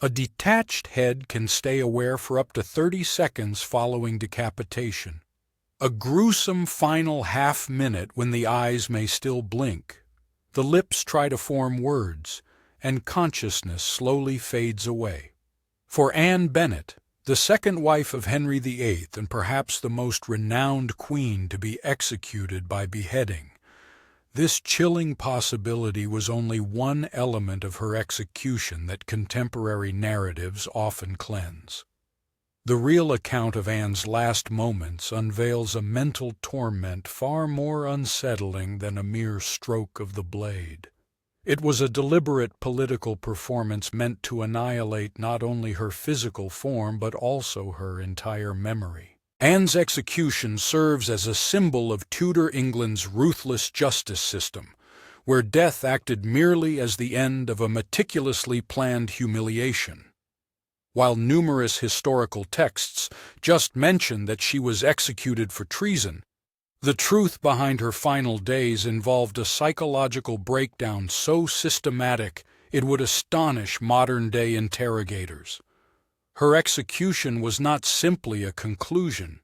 A detached head can stay aware for up to 30 seconds following decapitation. A gruesome final half-minute when the eyes may still blink. The lips try to form words, and consciousness slowly fades away. For Anne Bennett, the second wife of Henry VIII and perhaps the most renowned queen to be executed by beheading, this chilling possibility was only one element of her execution that contemporary narratives often cleanse. The real account of Anne's last moments unveils a mental torment far more unsettling than a mere stroke of the blade. It was a deliberate political performance meant to annihilate not only her physical form but also her entire memory. Anne's execution serves as a symbol of Tudor England's ruthless justice system, where death acted merely as the end of a meticulously planned humiliation. While numerous historical texts just mention that she was executed for treason, the truth behind her final days involved a psychological breakdown so systematic it would astonish modern-day interrogators. Her execution was not simply a conclusion.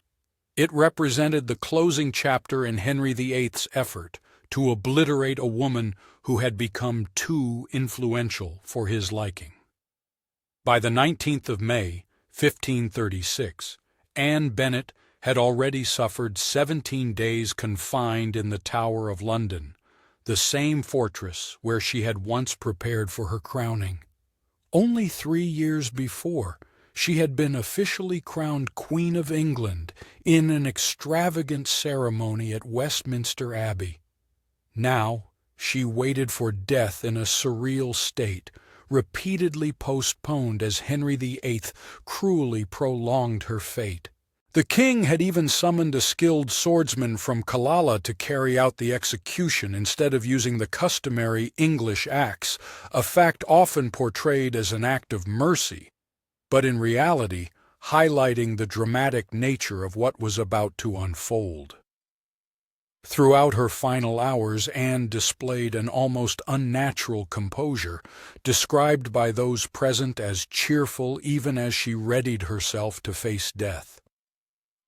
It represented the closing chapter in Henry VIII's effort to obliterate a woman who had become too influential for his liking. By the 19th of May, 1536, Anne Bennett had already suffered 17 days confined in the Tower of London, the same fortress where she had once prepared for her crowning. Only 3 years before, she had been officially crowned Queen of England in an extravagant ceremony at Westminster Abbey. Now, she waited for death in a surreal state, repeatedly postponed as Henry VIII cruelly prolonged her fate. The king had even summoned a skilled swordsman from Killala to carry out the execution instead of using the customary English axe, a fact often portrayed as an act of mercy, but in reality highlighting the dramatic nature of what was about to unfold. Throughout her final hours, Anne displayed an almost unnatural composure, described by those present as cheerful even as she readied herself to face death.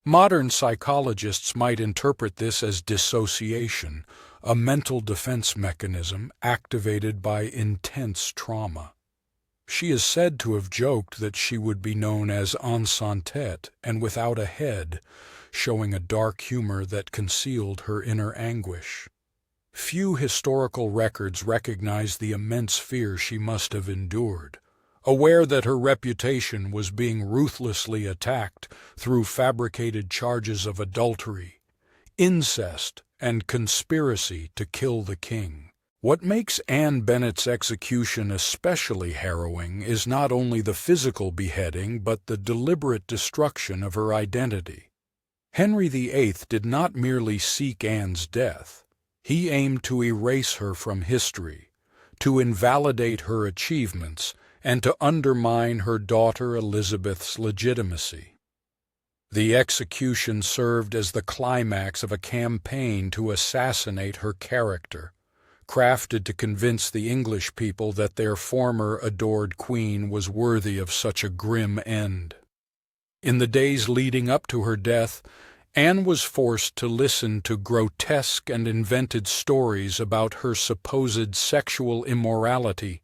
Modern psychologists might interpret this as dissociation, a mental defense mechanism activated by intense trauma. She is said to have joked that she would be known as en sans-tête and without a head, showing a dark humor that concealed her inner anguish. Few historical records recognize the immense fear she must have endured, aware that her reputation was being ruthlessly attacked through fabricated charges of adultery, incest, and conspiracy to kill the king. What makes Anne Bennett's execution especially harrowing is not only the physical beheading but the deliberate destruction of her identity. Henry VIII did not merely seek Anne's death. He aimed to erase her from history, to invalidate her achievements, and to undermine her daughter Elizabeth's legitimacy. The execution served as the climax of a campaign to assassinate her character, crafted to convince the English people that their former adored queen was worthy of such a grim end. In the days leading up to her death, Anne was forced to listen to grotesque and invented stories about her supposed sexual immorality,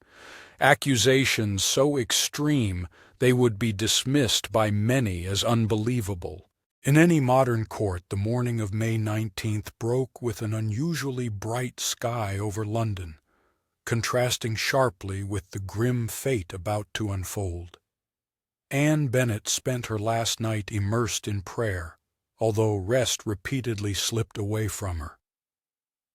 accusations so extreme they would be dismissed by many as unbelievable. In any modern court, the morning of May 19th broke with an unusually bright sky over London, contrasting sharply with the grim fate about to unfold. Anne Bennett spent her last night immersed in prayer, although rest repeatedly slipped away from her.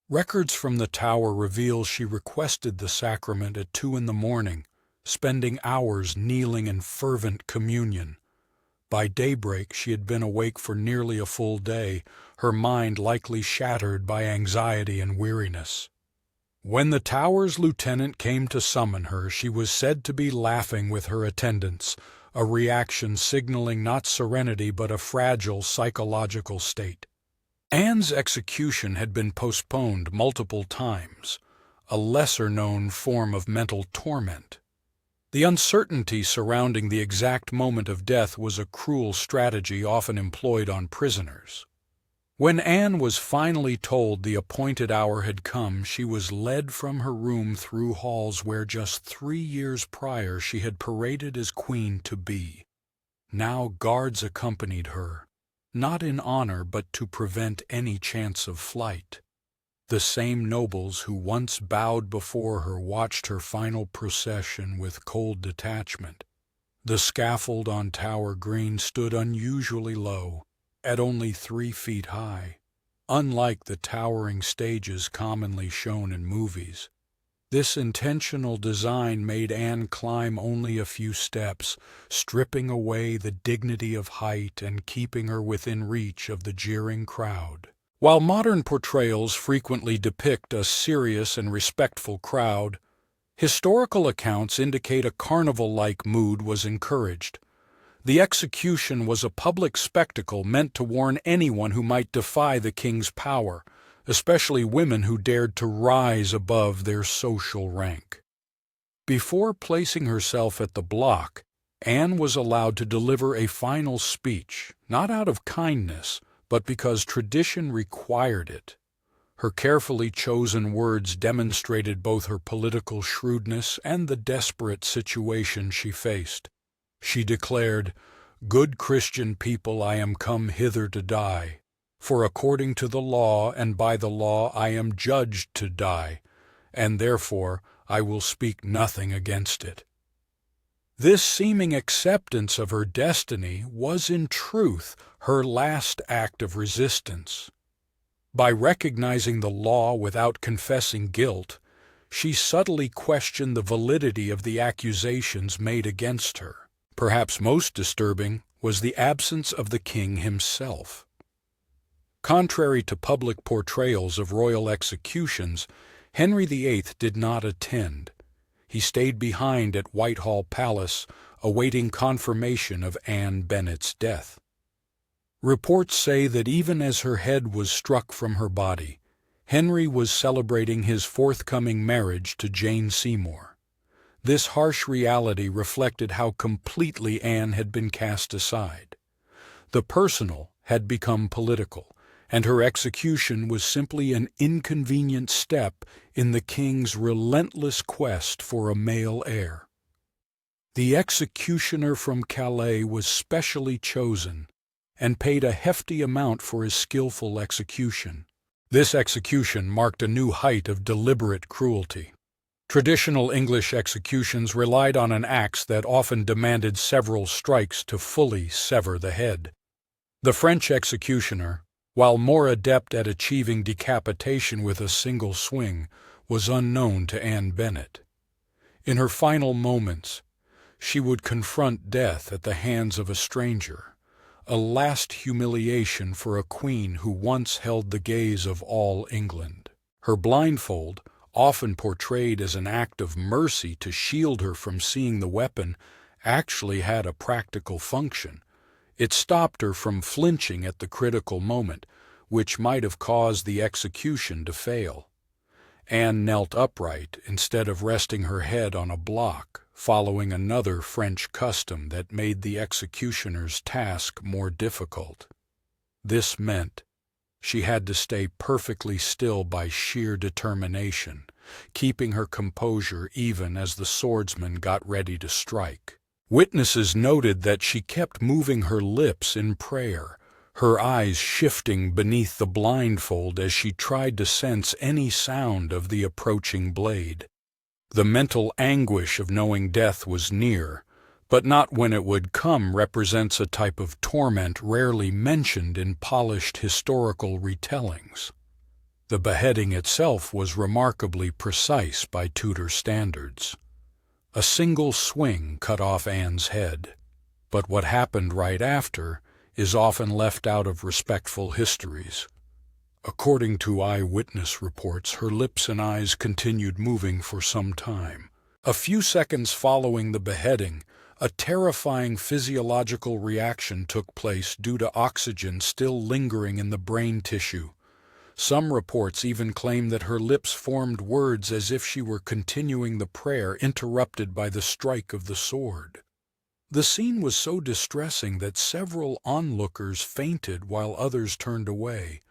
Records from the tower reveal she requested the sacrament at 2 a.m, spending hours kneeling in fervent communion. By daybreak she had been awake for nearly a full day, her mind likely shattered by anxiety and weariness. When the tower's lieutenant came to summon her, she was said to be laughing with her attendants, a reaction signaling not serenity but a fragile psychological state. Anne's execution had been postponed multiple times, a lesser-known form of mental torment. The uncertainty surrounding the exact moment of death was a cruel strategy often employed on prisoners. When Anne was finally told the appointed hour had come, she was led from her room through halls where just 3 years prior she had paraded as queen-to-be. Now guards accompanied her, not in honor but to prevent any chance of flight. The same nobles who once bowed before her watched her final procession with cold detachment. The scaffold on Tower Green stood unusually low, at only 3 feet high, unlike the towering stages commonly shown in movies. This intentional design made Anne climb only a few steps, stripping away the dignity of height and keeping her within reach of the jeering crowd. While modern portrayals frequently depict a serious and respectful crowd, historical accounts indicate a carnival-like mood was encouraged. The execution was a public spectacle meant to warn anyone who might defy the king's power, especially women who dared to rise above their social rank. Before placing herself at the block, Anne was allowed to deliver a final speech, not out of kindness, but because tradition required it. Her carefully chosen words demonstrated both her political shrewdness and the desperate situation she faced. She declared, "Good Christian people, I am come hither to die. For according to the law and by the law I am judged to die, and therefore I will speak nothing against it." This seeming acceptance of her destiny was in truth her last act of resistance. By recognizing the law without confessing guilt, she subtly questioned the validity of the accusations made against her. Perhaps most disturbing was the absence of the king himself. Contrary to public portrayals of royal executions, Henry VIII did not attend. He stayed behind at Whitehall Palace, awaiting confirmation of Anne Bennett's death. Reports say that even as her head was struck from her body, Henry was celebrating his forthcoming marriage to Jane Seymour. This harsh reality reflected how completely Anne had been cast aside. The personal had become political, and her execution was simply an inconvenient step in the king's relentless quest for a male heir. The executioner from Calais was specially chosen and paid a hefty amount for his skillful execution. This execution marked a new height of deliberate cruelty. Traditional English executions relied on an axe that often demanded several strikes to fully sever the head. The French executioner, while more adept at achieving decapitation with a single swing, was unknown to Anne Bennet. In her final moments, she would confront death at the hands of a stranger, a last humiliation for a queen who once held the gaze of all England. Her blindfold, often portrayed as an act of mercy to shield her from seeing the weapon, actually had a practical function. It stopped her from flinching at the critical moment, which might have caused the execution to fail. Anne knelt upright instead of resting her head on a block, following another French custom that made the executioner's task more difficult. This meant she had to stay perfectly still by sheer determination, keeping her composure even as the swordsman got ready to strike. Witnesses noted that she kept moving her lips in prayer, her eyes shifting beneath the blindfold as she tried to sense any sound of the approaching blade. The mental anguish of knowing death was near, but not when it would come, represents a type of torment rarely mentioned in polished historical retellings. The beheading itself was remarkably precise by Tudor standards. A single swing cut off Anne's head, but what happened right after is often left out of respectful histories. According to eyewitness reports, her lips and eyes continued moving for some time. A few seconds following the beheading, a terrifying physiological reaction took place due to oxygen still lingering in the brain tissue. Some reports even claim that her lips formed words as if she were continuing the prayer, interrupted by the strike of the sword. The scene was so distressing that several onlookers fainted while others turned away,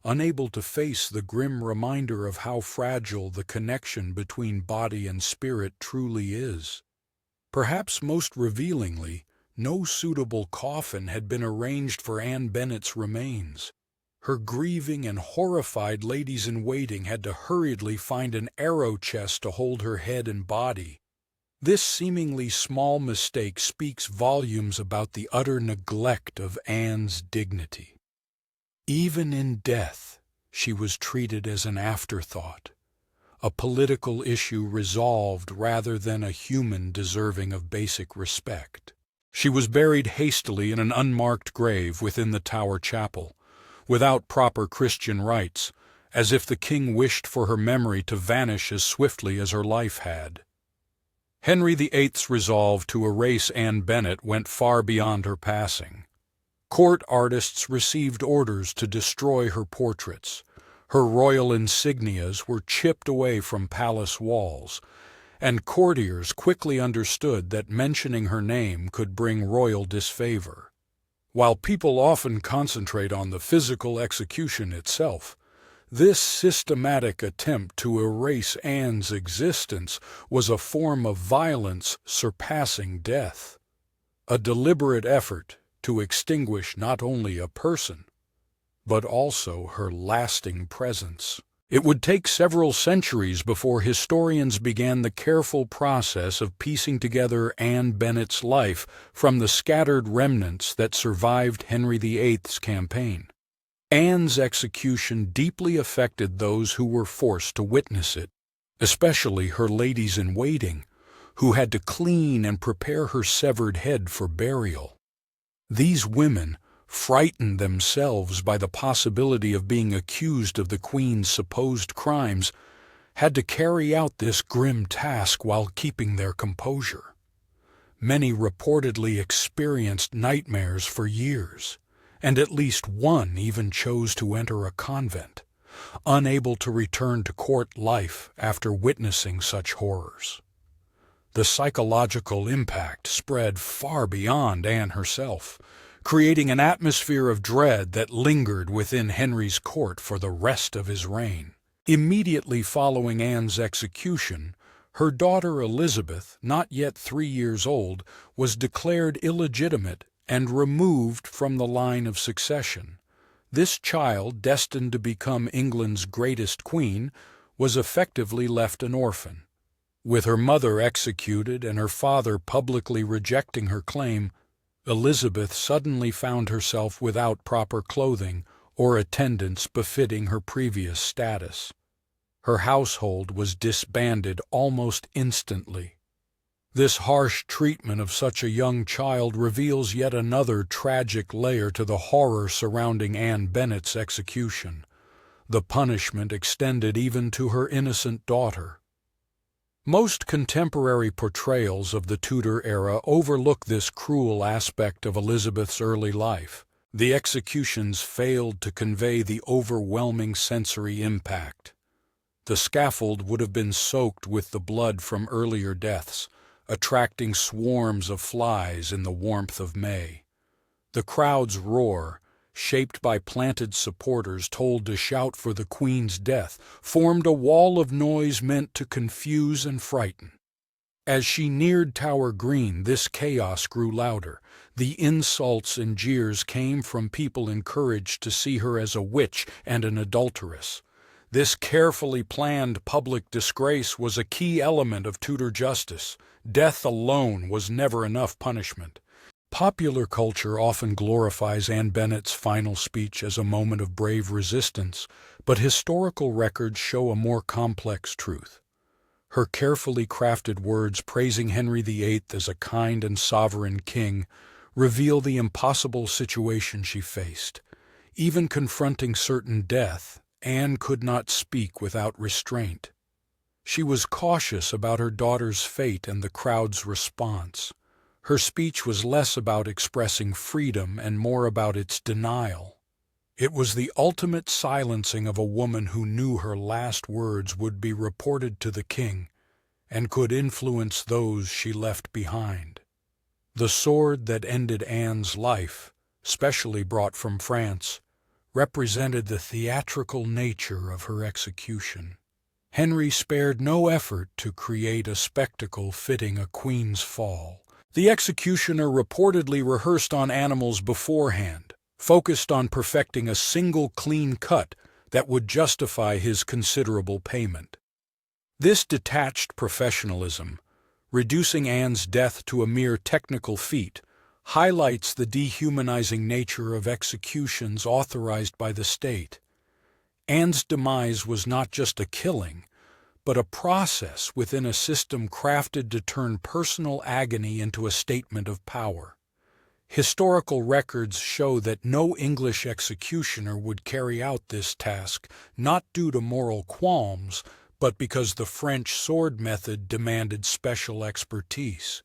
unable to face the grim reminder of how fragile the connection between body and spirit truly is. Perhaps most revealingly, no suitable coffin had been arranged for Anne Bennett's remains. Her grieving and horrified ladies-in-waiting had to hurriedly find an arrow chest to hold her head and body. This seemingly small mistake speaks volumes about the utter neglect of Anne's dignity. Even in death, she was treated as an afterthought, a political issue resolved rather than a human deserving of basic respect. She was buried hastily in an unmarked grave within the Tower Chapel, without proper Christian rites, as if the king wished for her memory to vanish as swiftly as her life had. Henry VIII's resolve to erase Anne Bennet went far beyond her passing. Court artists received orders to destroy her portraits. Her royal insignias were chipped away from palace walls, and courtiers quickly understood that mentioning her name could bring royal disfavor. While people often concentrate on the physical execution itself, this systematic attempt to erase Anne's existence was a form of violence surpassing death, a deliberate effort to extinguish not only a person, but also her lasting presence. It would take several centuries before historians began the careful process of piecing together Anne Bennett's life from the scattered remnants that survived Henry VIII's campaign. Anne's execution deeply affected those who were forced to witness it, especially her ladies-in-waiting, who had to clean and prepare her severed head for burial. These women, frightened themselves by the possibility of being accused of the Queen's supposed crimes, had to carry out this grim task while keeping their composure. Many reportedly experienced nightmares for years, and at least one even chose to enter a convent, unable to return to court life after witnessing such horrors. The psychological impact spread far beyond Anne herself, creating an atmosphere of dread that lingered within Henry's court for the rest of his reign. Immediately following Anne's execution, her daughter Elizabeth, not yet 3 years old, was declared illegitimate and removed from the line of succession. This child, destined to become England's greatest queen, was effectively left an orphan. With her mother executed and her father publicly rejecting her claim, Elizabeth suddenly found herself without proper clothing or attendance befitting her previous status. Her household was disbanded almost instantly. This harsh treatment of such a young child reveals yet another tragic layer to the horror surrounding Anne Bennett's execution. The punishment extended even to her innocent daughter. Most contemporary portrayals of the Tudor era overlook this cruel aspect of Elizabeth's early life. The executions failed to convey the overwhelming sensory impact. The scaffold would have been soaked with the blood from earlier deaths, attracting swarms of flies in the warmth of May. The crowd's roar, shaped by planted supporters told to shout for the Queen's death, formed a wall of noise meant to confuse and frighten. As she neared Tower Green, this chaos grew louder. The insults and jeers came from people encouraged to see her as a witch and an adulteress. This carefully planned public disgrace was a key element of Tudor justice. Death alone was never enough punishment. Popular culture often glorifies Anne Bennett's final speech as a moment of brave resistance, but historical records show a more complex truth. Her carefully crafted words praising Henry VIII as a kind and sovereign king reveal the impossible situation she faced. Even confronting certain death, Anne could not speak without restraint. She was cautious about her daughter's fate and the crowd's response. Her speech was less about expressing freedom and more about its denial. It was the ultimate silencing of a woman who knew her last words would be reported to the king and could influence those she left behind. The sword that ended Anne's life, specially brought from France, represented the theatrical nature of her execution. Henry spared no effort to create a spectacle fitting a queen's fall. The executioner reportedly rehearsed on animals beforehand, focused on perfecting a single clean cut that would justify his considerable payment. This detached professionalism, reducing Anne's death to a mere technical feat, highlights the dehumanizing nature of executions authorized by the state. Anne's demise was not just a killing, but a process within a system crafted to turn personal agony into a statement of power. Historical records show that no English executioner would carry out this task, not due to moral qualms, but because the French sword method demanded special expertise.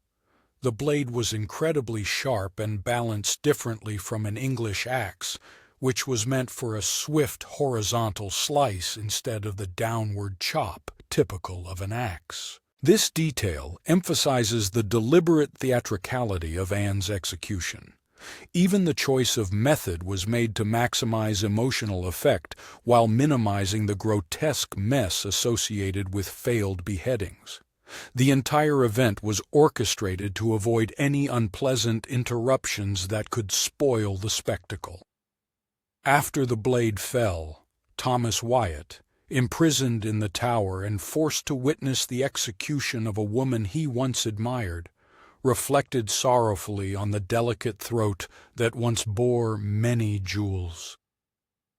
The blade was incredibly sharp and balanced differently from an English axe, which was meant for a swift horizontal slice instead of the downward chop typical of an axe. This detail emphasizes the deliberate theatricality of Anne's execution. Even the choice of method was made to maximize emotional effect while minimizing the grotesque mess associated with failed beheadings. The entire event was orchestrated to avoid any unpleasant interruptions that could spoil the spectacle. After the blade fell, Thomas Wyatt, imprisoned in the Tower and forced to witness the execution of a woman he once admired, reflected sorrowfully on the delicate throat that once bore many jewels.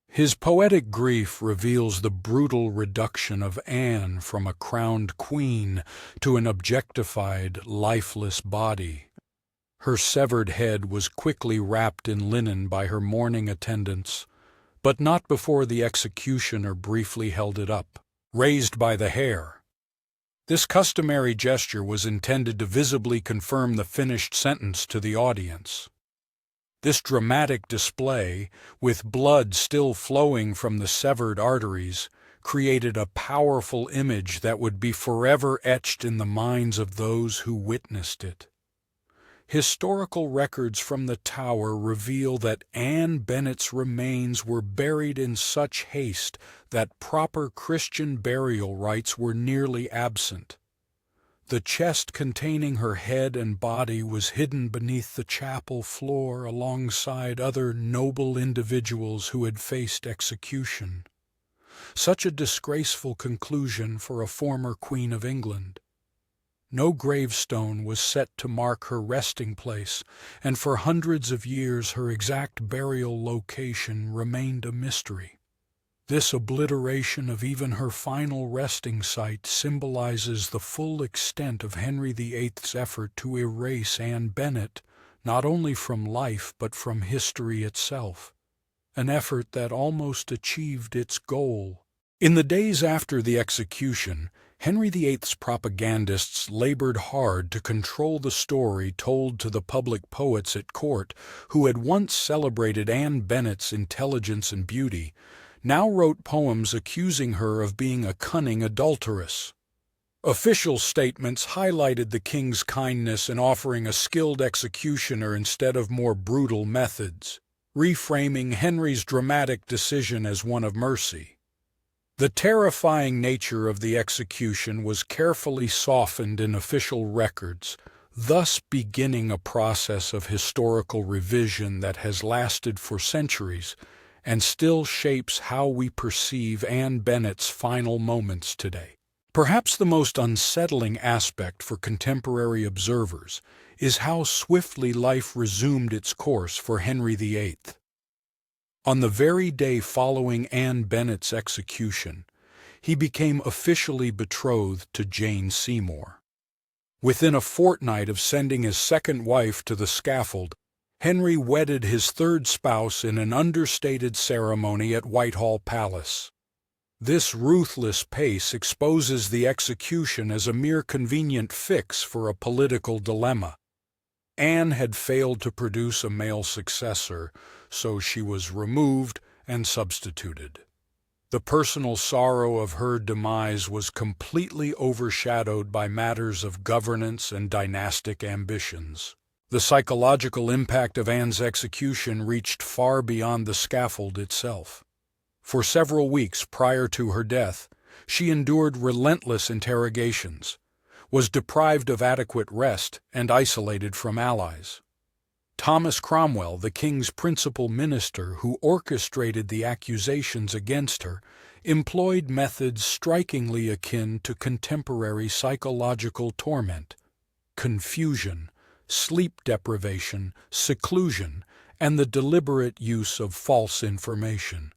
His poetic grief reveals the brutal reduction of Anne from a crowned queen to an objectified, lifeless body. Her severed head was quickly wrapped in linen by her mourning attendants, but not before the executioner briefly held it up, raised by the hair. This customary gesture was intended to visibly confirm the finished sentence to the audience. This dramatic display, with blood still flowing from the severed arteries, created a powerful image that would be forever etched in the minds of those who witnessed it. Historical records from the Tower reveal that Anne Bennett's remains were buried in such haste that proper Christian burial rites were nearly absent. The chest containing her head and body was hidden beneath the chapel floor alongside other noble individuals who had faced execution. Such a disgraceful conclusion for a former Queen of England. No gravestone was set to mark her resting place, and for hundreds of years her exact burial location remained a mystery. This obliteration of even her final resting site symbolizes the full extent of Henry VIII's effort to erase Anne Bennet, not only from life but from history itself, an effort that almost achieved its goal. In the days after the execution, Henry VIII's propagandists labored hard to control the story told to the public poets at court who had once celebrated Anne Bennett's intelligence and beauty, now wrote poems accusing her of being a cunning adulteress. Official statements highlighted the king's kindness in offering a skilled executioner instead of more brutal methods, reframing Henry's dramatic decision as one of mercy. The terrifying nature of the execution was carefully softened in official records, thus beginning a process of historical revision that has lasted for centuries and still shapes how we perceive Anne Bennett's final moments today. Perhaps the most unsettling aspect for contemporary observers is how swiftly life resumed its course for Henry VIII. On the very day following Anne Bennett's execution, he became officially betrothed to Jane Seymour. Within a fortnight of sending his second wife to the scaffold, Henry wedded his third spouse in an understated ceremony at Whitehall Palace. This ruthless pace exposes the execution as a mere convenient fix for a political dilemma. Anne had failed to produce a male successor, so she was removed and substituted. The personal sorrow of her demise was completely overshadowed by matters of governance and dynastic ambitions. The psychological impact of Anne's execution reached far beyond the scaffold itself. For several weeks prior to her death, she endured relentless interrogations, was deprived of adequate rest, and isolated from allies. Thomas Cromwell, the king's principal minister who orchestrated the accusations against her, employed methods strikingly akin to contemporary psychological torment: confusion, sleep deprivation, seclusion, and the deliberate use of false information.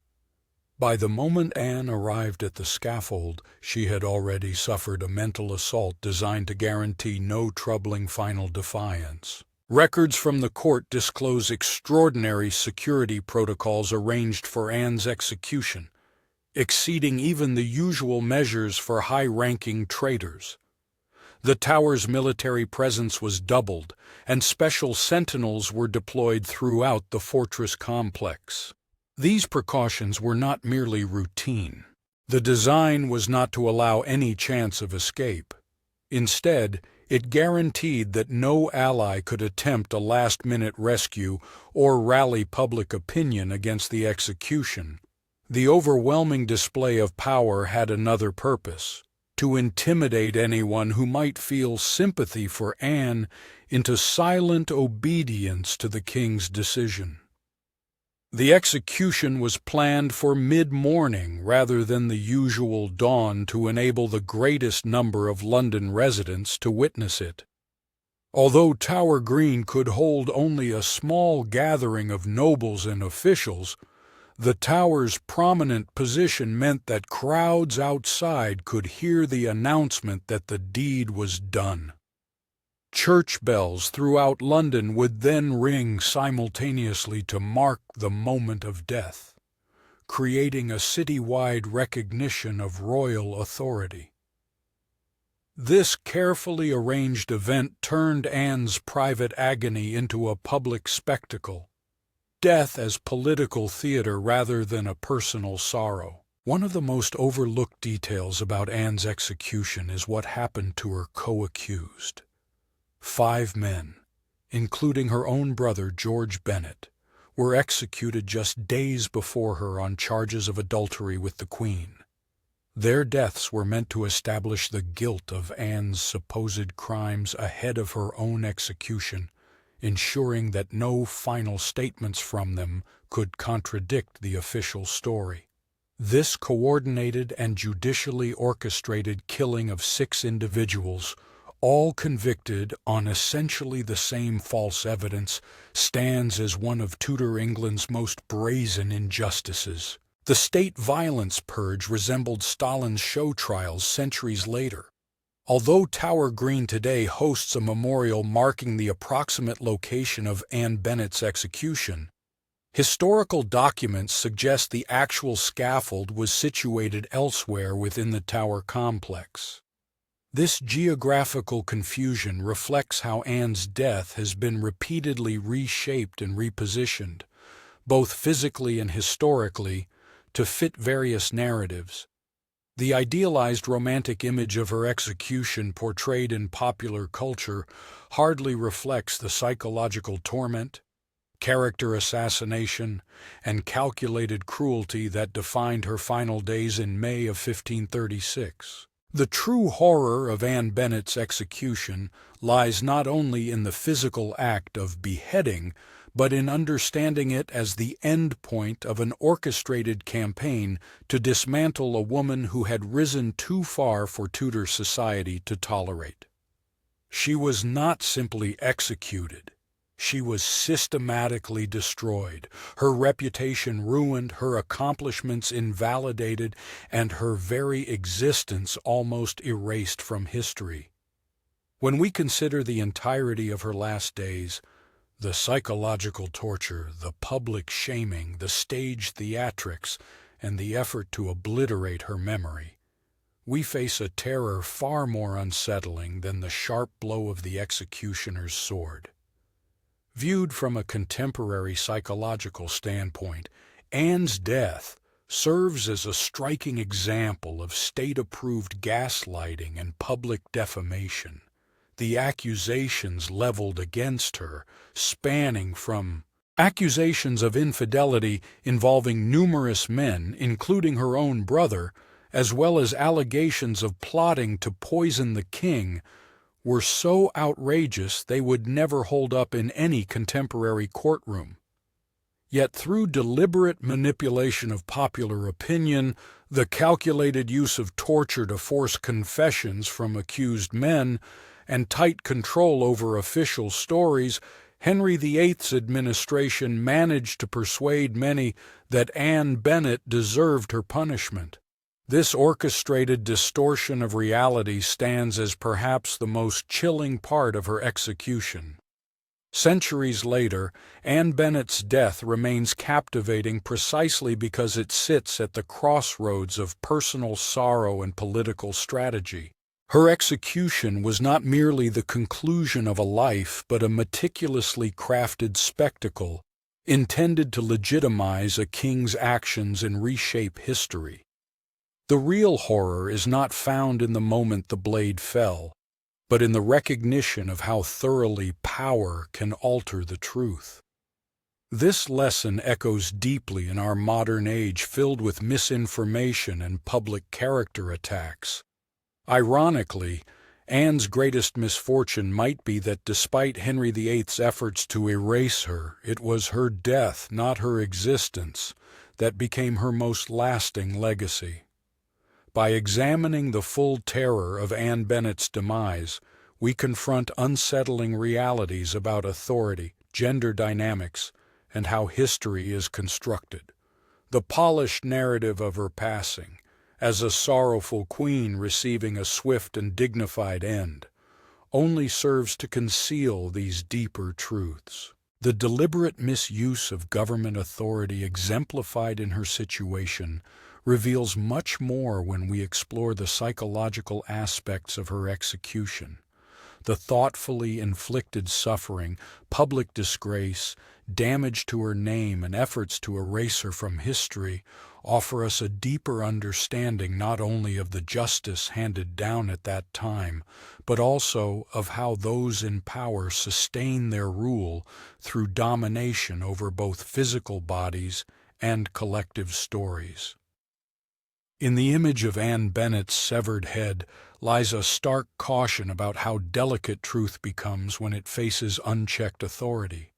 By the moment Anne arrived at the scaffold, she had already suffered a mental assault designed to guarantee no troubling final defiance. Records from the court disclose extraordinary security protocols arranged for Anne's execution, exceeding even the usual measures for high-ranking traitors. The tower's military presence was doubled, and special sentinels were deployed throughout the fortress complex. These precautions were not merely routine. The design was not to allow any chance of escape. Instead, it guaranteed that no ally could attempt a last-minute rescue or rally public opinion against the execution. The overwhelming display of power had another purpose: to intimidate anyone who might feel sympathy for Anne into silent obedience to the king's decision. The execution was planned for mid-morning rather than the usual dawn to enable the greatest number of London residents to witness it. Although Tower Green could hold only a small gathering of nobles and officials, the tower's prominent position meant that crowds outside could hear the announcement that the deed was done. Church bells throughout London would then ring simultaneously to mark the moment of death, creating a citywide recognition of royal authority. This carefully arranged event turned Anne's private agony into a public spectacle, death as political theater rather than a personal sorrow. One of the most overlooked details about Anne's execution is what happened to her co-accused. 5 men, including her own brother George Bennet, were executed just days before her on charges of adultery with the Queen. Their deaths were meant to establish the guilt of Anne's supposed crimes ahead of her own execution, ensuring that no final statements from them could contradict the official story. This coordinated and judicially orchestrated killing of 6 individuals, all convicted on essentially the same false evidence, stands as one of Tudor England's most brazen injustices. The state violence purge resembled Stalin's show trials centuries later. Although Tower Green today hosts a memorial marking the approximate location of Anne Bennett's execution, historical documents suggest the actual scaffold was situated elsewhere within the tower complex. This geographical confusion reflects how Anne's death has been repeatedly reshaped and repositioned, both physically and historically, to fit various narratives. The idealized romantic image of her execution portrayed in popular culture hardly reflects the psychological torment, character assassination, and calculated cruelty that defined her final days in May of 1536. The true horror of Anne Bennett's execution lies not only in the physical act of beheading, but in understanding it as the end point of an orchestrated campaign to dismantle a woman who had risen too far for Tudor society to tolerate. She was not simply executed. She was systematically destroyed, her reputation ruined, her accomplishments invalidated, and her very existence almost erased from history. When we consider the entirety of her last days, the psychological torture, the public shaming, the stage theatrics, and the effort to obliterate her memory, we face a terror far more unsettling than the sharp blow of the executioner's sword. Viewed from a contemporary psychological standpoint, Anne's death serves as a striking example of state-approved gaslighting and public defamation. The accusations leveled against her, spanning from accusations of infidelity involving numerous men, including her own brother, as well as allegations of plotting to poison the king, were so outrageous they would never hold up in any contemporary courtroom. Yet through deliberate manipulation of popular opinion, the calculated use of torture to force confessions from accused men, and tight control over official stories, Henry VIII's administration managed to persuade many that Anne Bennet deserved her punishment. This orchestrated distortion of reality stands as perhaps the most chilling part of her execution. Centuries later, Anne Bennet's death remains captivating precisely because it sits at the crossroads of personal sorrow and political strategy. Her execution was not merely the conclusion of a life, but a meticulously crafted spectacle, intended to legitimize a king's actions and reshape history. The real horror is not found in the moment the blade fell, but in the recognition of how thoroughly power can alter the truth. This lesson echoes deeply in our modern age filled with misinformation and public character attacks. Ironically, Anne's greatest misfortune might be that despite Henry VIII's efforts to erase her, it was her death, not her existence, that became her most lasting legacy. By examining the full terror of Anne Bennet's demise, we confront unsettling realities about authority, gender dynamics, and how history is constructed. The polished narrative of her passing, as a sorrowful queen receiving a swift and dignified end, only serves to conceal these deeper truths. The deliberate misuse of government authority exemplified in her situation reveals much more when we explore the psychological aspects of her execution. The thoughtfully inflicted suffering, public disgrace, damage to her name, and efforts to erase her from history offer us a deeper understanding not only of the justice handed down at that time, but also of how those in power sustain their rule through domination over both physical bodies and collective stories. In the image of Anne Bennet's severed head lies a stark caution about how delicate truth becomes when it faces unchecked authority.